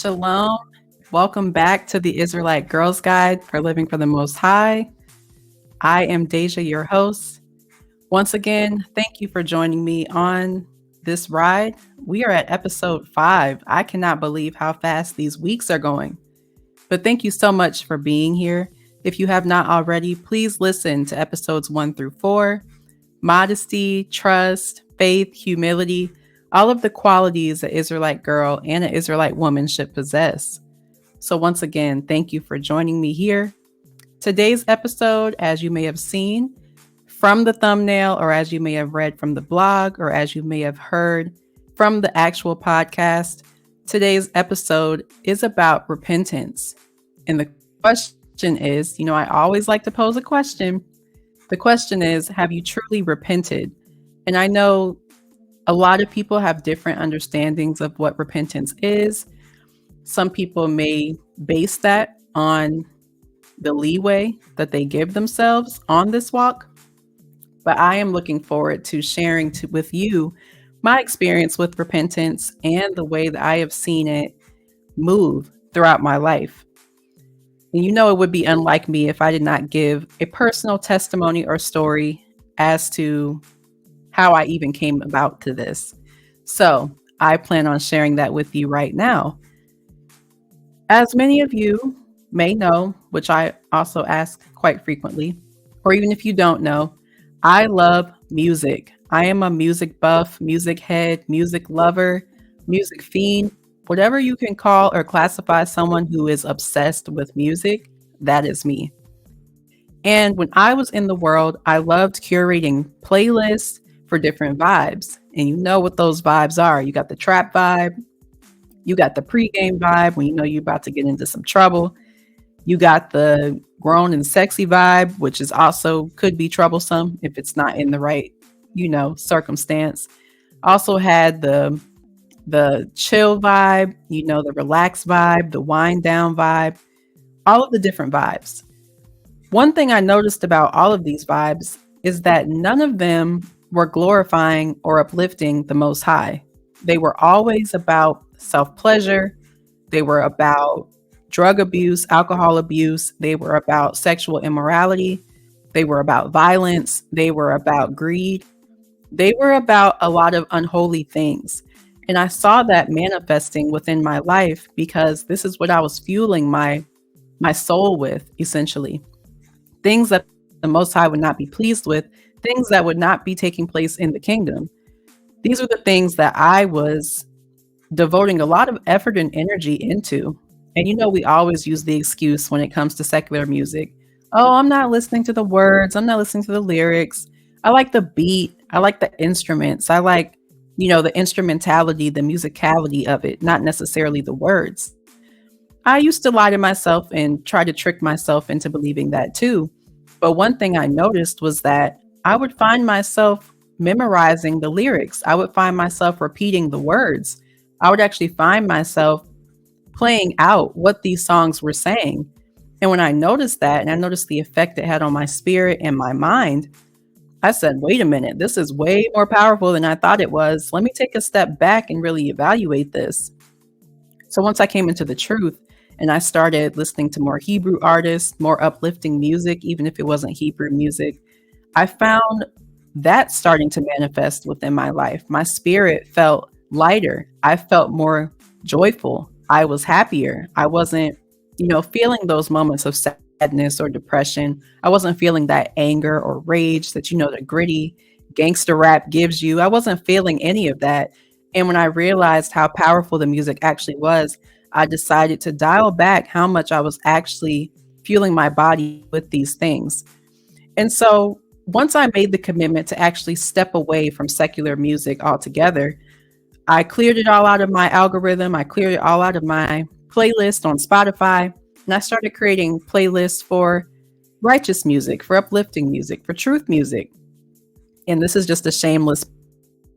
Shalom. Welcome back to the Israelite Girl's Guide for Living for the Most High. I am Deja, your host. Once again, thank you for joining me on this ride. We are at episode 5. I cannot believe how fast these weeks are going. But thank you so much for being here. If you have not already, please listen to episodes 1 through 4. Modesty, trust, faith, humility, all of the qualities an Israelite girl and an Israelite woman should possess. So once again, thank you for joining me here. Today's episode, as you may have seen from the thumbnail, or as you may have read from the blog, or as you may have heard from the actual podcast, today's episode is about repentance. And the question is, I always like to pose a question. The question is, have you truly repented? And I know a lot of people have different understandings of what repentance is. Some people may base that on the leeway that they give themselves on this walk. But I am looking forward to sharing with you my experience with repentance and the way that I have seen it move throughout my life. And it would be unlike me if I did not give a personal testimony or story as to how I even came about to this. So I plan on sharing that with you right now. As many of you may know, which I also ask quite frequently, or even if you don't know, I love music. I am a music buff, music head, music lover, music fiend, whatever you can call or classify someone who is obsessed with music, that is me. And when I was in the world, I loved curating playlists for different vibes. And you know what those vibes are. You got the trap vibe. You got the pregame vibe when you know you're about to get into some trouble. You got the grown and sexy vibe, which is also could be troublesome if it's not in the right, circumstance. Also had the chill vibe, the relaxed vibe, the wind down vibe, all of the different vibes. One thing I noticed about all of these vibes is that none of them were glorifying or uplifting the Most High. They were always about self-pleasure. They were about drug abuse, alcohol abuse. They were about sexual immorality. They were about violence. They were about greed. They were about a lot of unholy things. And I saw that manifesting within my life because this is what I was fueling my soul with, essentially. Things that the Most High would not be pleased with, things that would not be taking place in the kingdom. These are the things that I was devoting a lot of effort and energy into. And we always use the excuse when it comes to secular music. Oh, I'm not listening to the words. I'm not listening to the lyrics. I like the beat. I like the instruments. I like, the instrumentality, the musicality of it, not necessarily the words. I used to lie to myself and try to trick myself into believing that too. But one thing I noticed was that I would find myself memorizing the lyrics. I would find myself repeating the words. I would actually find myself playing out what these songs were saying. And when I noticed that, and I noticed the effect it had on my spirit and my mind, I said, wait a minute, this is way more powerful than I thought it was. Let me take a step back and really evaluate this. So once I came into the truth and I started listening to more Hebrew artists, more uplifting music, even if it wasn't Hebrew music, I found that starting to manifest within my life. My spirit felt lighter. I felt more joyful. I was happier. I wasn't, feeling those moments of sadness or depression. I wasn't feeling that anger or rage that, the gritty gangster rap gives you. I wasn't feeling any of that. And when I realized how powerful the music actually was, I decided to dial back how much I was actually fueling my body with these things. And so once I made the commitment to actually step away from secular music altogether, I cleared it all out of my algorithm. I cleared it all out of my playlist on Spotify. And I started creating playlists for righteous music, for uplifting music, for truth music. And this is just a shameless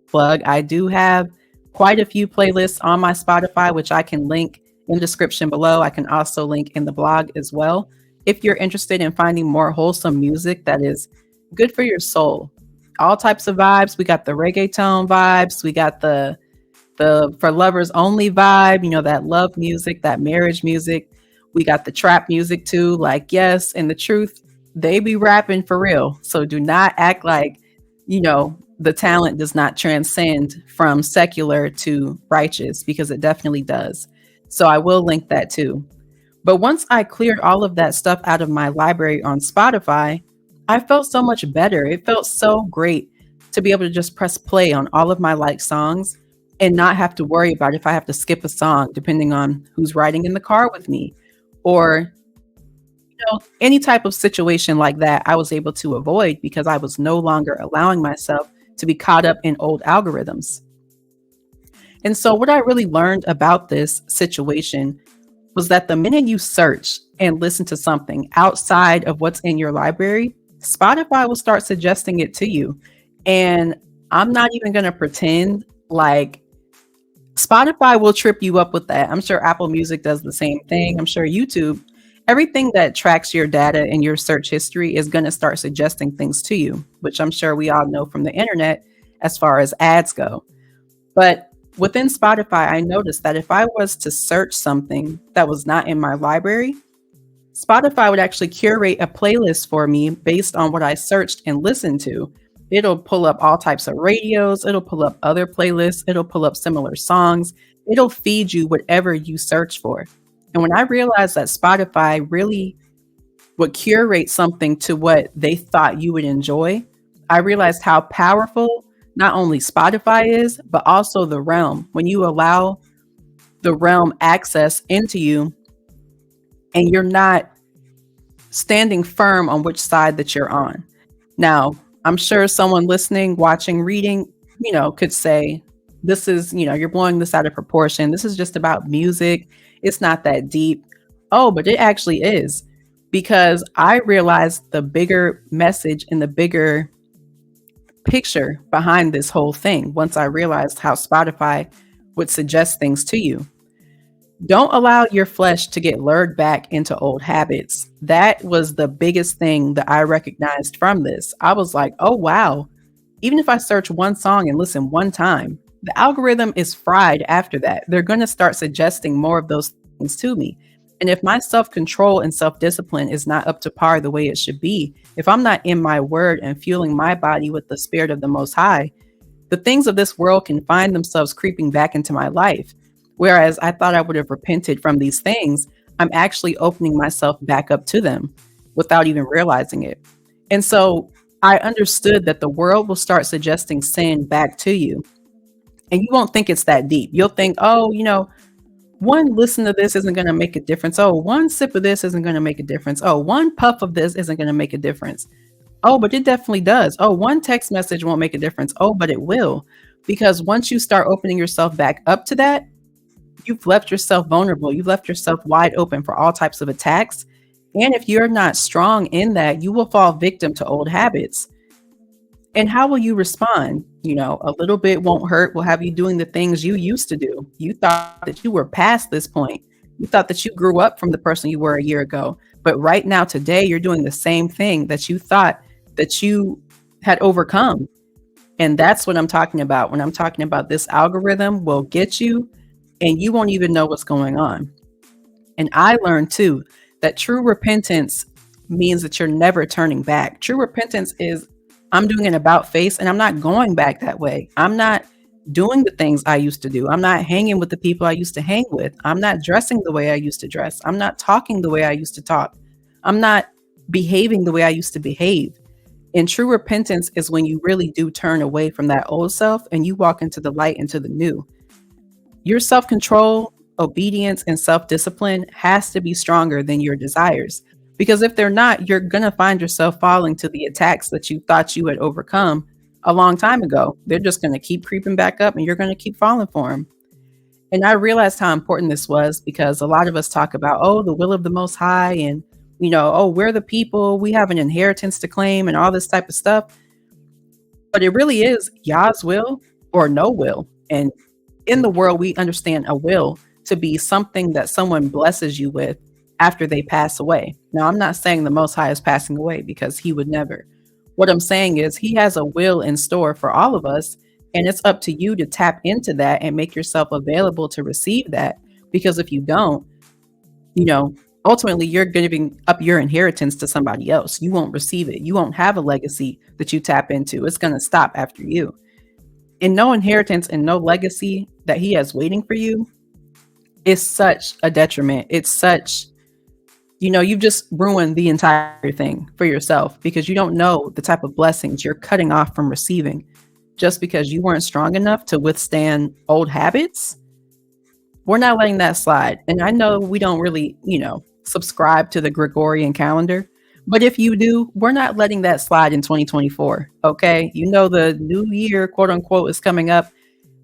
plug. I do have quite a few playlists on my Spotify, which I can link in the description below. I can also link in the blog as well. If you're interested in finding more wholesome music that is good for your soul, all types of vibes. We got the reggaeton vibes. We got the the for lovers only vibe, that love music, that marriage music. We got the trap music too. Like, yes, and the truth, they be rapping for real. So do not act like, the talent does not transcend from secular to righteous, because it definitely does. So I will link that too. But once I cleared all of that stuff out of my library on Spotify, I felt so much better. It felt so great to be able to just press play on all of my liked songs and not have to worry about if I have to skip a song, depending on who's riding in the car with me, or any type of situation like that. I was able to avoid because I was no longer allowing myself to be caught up in old algorithms. And so, what I really learned about this situation was that the minute you search and listen to something outside of what's in your library, Spotify will start suggesting it to you. And I'm not even going to pretend like Spotify will trip you up with that. I'm sure Apple Music does the same thing. I'm sure YouTube, everything that tracks your data and your search history is going to start suggesting things to you, which I'm sure we all know from the internet as far as ads go. But within Spotify, I noticed that if I was to search something that was not in my library, Spotify would actually curate a playlist for me based on what I searched and listened to. It'll pull up all types of radios, it'll pull up other playlists, it'll pull up similar songs, it'll feed you whatever you search for. And when I realized that Spotify really would curate something to what they thought you would enjoy, I realized how powerful not only Spotify is, but also the realm. When you allow the realm access into you and you're not standing firm on which side that you're on. Now, I'm sure someone listening, watching, reading, could say, this is, you're blowing this out of proportion. This is just about music. It's not that deep. Oh, but it actually is, because I realized the bigger message and the bigger picture behind this whole thing once I realized how Spotify would suggest things to you. Don't allow your flesh to get lured back into old habits. That was the biggest thing that I recognized from this. I was like, oh, wow. Even if I search one song and listen one time, the algorithm is fried after that. They're going to start suggesting more of those things to me. And if my self-control and self-discipline is not up to par the way it should be, if I'm not in my word and fueling my body with the spirit of the Most High, the things of this world can find themselves creeping back into my life. Whereas I thought I would have repented from these things, I'm actually opening myself back up to them without even realizing it. And so I understood that the world will start suggesting sin back to you. And you won't think it's that deep. You'll think, oh, one listen to this isn't going to make a difference. Oh, one sip of this isn't going to make a difference. Oh, one puff of this isn't going to make a difference. Oh, but it definitely does. Oh, one text message won't make a difference. Oh, but it will. Because once you start opening yourself back up to that, you've left yourself vulnerable. You've left yourself wide open for all types of attacks. And if you're not strong in that, you will fall victim to old habits. And how will you respond? A little bit won't hurt. Will have you doing the things you used to do. You thought that you were past this point. You thought that you grew up from the person you were a year ago. But right now, today, you're doing the same thing that you thought that you had overcome. And that's what I'm talking about. When I'm talking about this algorithm will get you and you won't even know what's going on. And I learned too that true repentance means that you're never turning back. True repentance is I'm doing an about face and I'm not going back that way. I'm not doing the things I used to do. I'm not hanging with the people I used to hang with. I'm not dressing the way I used to dress. I'm not talking the way I used to talk. I'm not behaving the way I used to behave. And true repentance is when you really do turn away from that old self and you walk into the light, into the new. Your self-control, obedience, and self-discipline has to be stronger than your desires. Because if they're not, you're going to find yourself falling to the attacks that you thought you had overcome a long time ago. They're just going to keep creeping back up and you're going to keep falling for them. And I realized how important this was because a lot of us talk about, oh, the will of the Most High and, oh, we're the people, we have an inheritance to claim and all this type of stuff. But it really is Yah's will or no will. And in the world, we understand a will to be something that someone blesses you with after they pass away. Now, I'm not saying the Most High is passing away because he would never. What I'm saying is he has a will in store for all of us And it's up to you to tap into that and make yourself available to receive that. Because if you don't, you know, ultimately you're giving up your inheritance to somebody else. You won't receive it. You won't have a legacy that you tap into. It's going to stop after you. And no inheritance and no legacy that he has waiting for you is such a detriment. It's such, you've just ruined the entire thing for yourself because you don't know the type of blessings you're cutting off from receiving just because you weren't strong enough to withstand old habits. We're not letting that slide. And I know we don't really, subscribe to the Gregorian calendar, but if you do, we're not letting that slide in 2024. Okay. The new year, quote unquote, is coming up.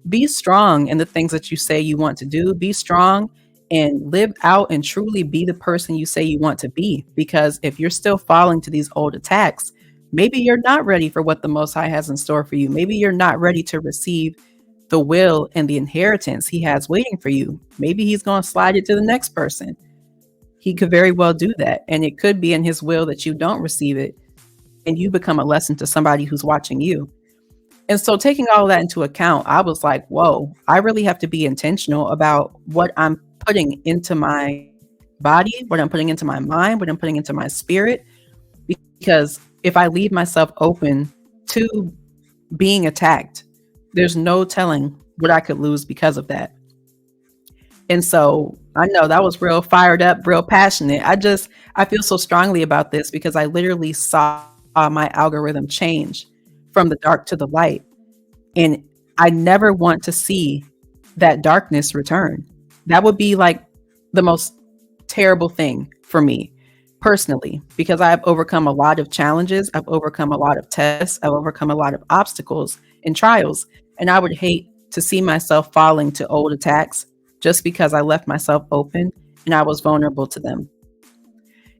Be strong in the things that you say you want to do. Be strong and live out and truly be the person you say you want to be. Because if you're still falling to these old attacks, maybe you're not ready for what the Most High has in store for you. Maybe you're not ready to receive the will and the inheritance he has waiting for you. Maybe he's going to slide it to the next person. He could very well do that. And it could be in his will that you don't receive it and you become a lesson to somebody who's watching you. And so taking all that into account, I was like, whoa, I really have to be intentional about what I'm putting into my body, what I'm putting into my mind, what I'm putting into my spirit. Because if I leave myself open to being attacked, there's no telling what I could lose because of that. And so I know that was real fired up, real passionate. I feel so strongly about this because I literally saw my algorithm change from the dark to the light. And I never want to see that darkness return. That would be like the most terrible thing for me personally, because I've overcome a lot of challenges. I've overcome a lot of tests. I've overcome a lot of obstacles and trials. And I would hate to see myself falling to old attacks just because I left myself open and I was vulnerable to them.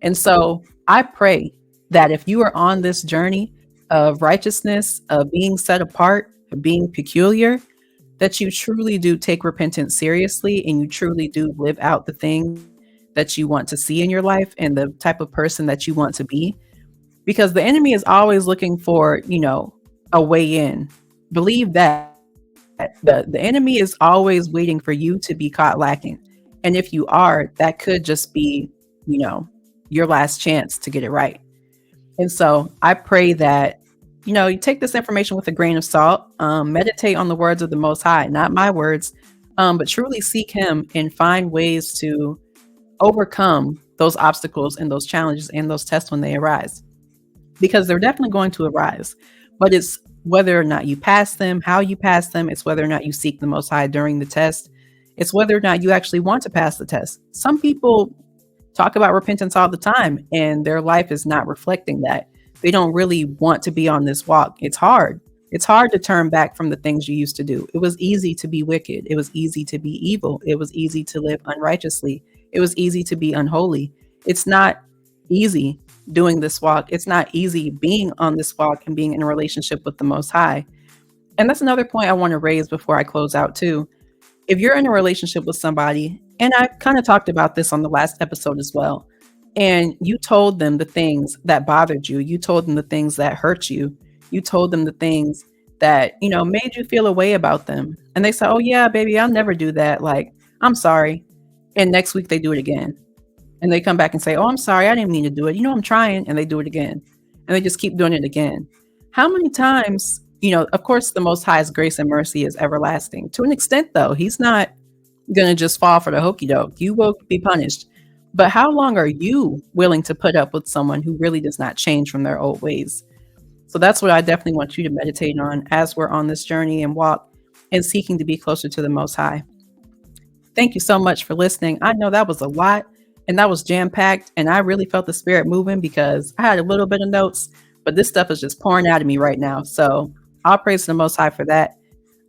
And so I pray that if you are on this journey of righteousness, of being set apart, of being peculiar, that you truly do take repentance seriously and you truly do live out the things that you want to see in your life and the type of person that you want to be. Because the enemy is always looking for, a way in. Believe that the enemy is always waiting for you to be caught lacking. And if you are, that could just be, your last chance to get it right. And so I pray that, you take this information with a grain of salt, meditate on the words of the Most High, not my words, but truly seek him and find ways to overcome those obstacles and those challenges and those tests when they arise, because they're definitely going to arise, but it's whether or not you pass them, how you pass them. It's whether or not you seek the Most High during the test. It's whether or not you actually want to pass the test. Some people talk about repentance all the time and their life is not reflecting that. They don't really want to be on this walk. It's hard. It's hard to turn back from the things you used to do. It was easy to be wicked. It was easy to be evil. It was easy to live unrighteously. It was easy to be unholy. It's not easy doing this walk. It's not easy being on this walk and being in a relationship with the Most High. And that's another point I want to raise before I close out too. If you're in a relationship with somebody, and I kind of talked about this on the last episode as well, and you told them the things that bothered you, you told them the things that hurt you, you told them the things that, made you feel a way about them. And they say, oh yeah, baby, I'll never do that. Like, I'm sorry. And next week they do it again. And they come back and say, oh, I'm sorry, I didn't mean to do it. I'm trying. And they do it again. And they just keep doing it again. How many times, of course, the Most High's grace and mercy is everlasting. To an extent, though, he's not going to just fall for the hokey doke. You will be punished. But how long are you willing to put up with someone who really does not change from their old ways? So that's what I definitely want you to meditate on as we're on this journey and walk and seeking to be closer to the Most High. Thank you so much for listening. I know that was a lot and that was jam-packed, and I really felt the spirit moving because I had a little bit of notes, but this stuff is just pouring out of me right now. So I'll praise the Most High for that.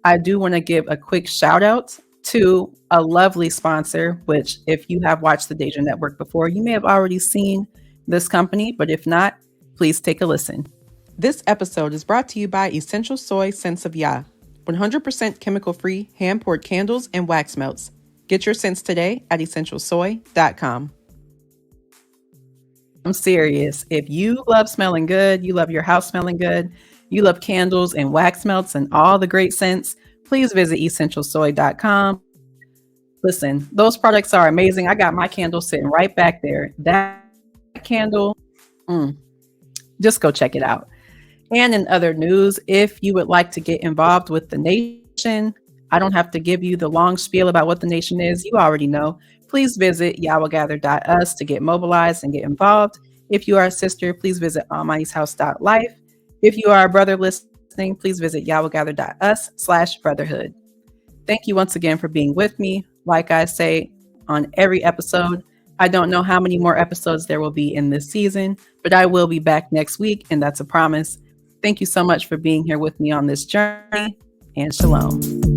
I do want to give a quick shout out to a lovely sponsor, which if you have watched the Deja Network before, you may have already seen this company, but if not, please take a listen. This episode is brought to you by Essential Soy Scents of Yah, 100% chemical-free hand-poured candles and wax melts. Get your scents today at essentialsoy.com. I'm serious. If you love smelling good, you love your house smelling good, you love candles and wax melts and all the great scents, please visit essentialsoy.com. Listen, those products are amazing. I got my candle sitting right back there. That candle, mm, just go check it out. And in other news, if you would like to get involved with the nation, I don't have to give you the long spiel about what the nation is. You already know. Please visit yahwehgather.us to get mobilized and get involved. If you are a sister, please visit almighty'shouse.life. If you are a brother listening, please visit yahwehgather.us/brotherhood. Thank you once again for being with me. Like I say on every episode, I don't know how many more episodes there will be in this season, but I will be back next week, and that's a promise. Thank you so much for being here with me on this journey, and shalom.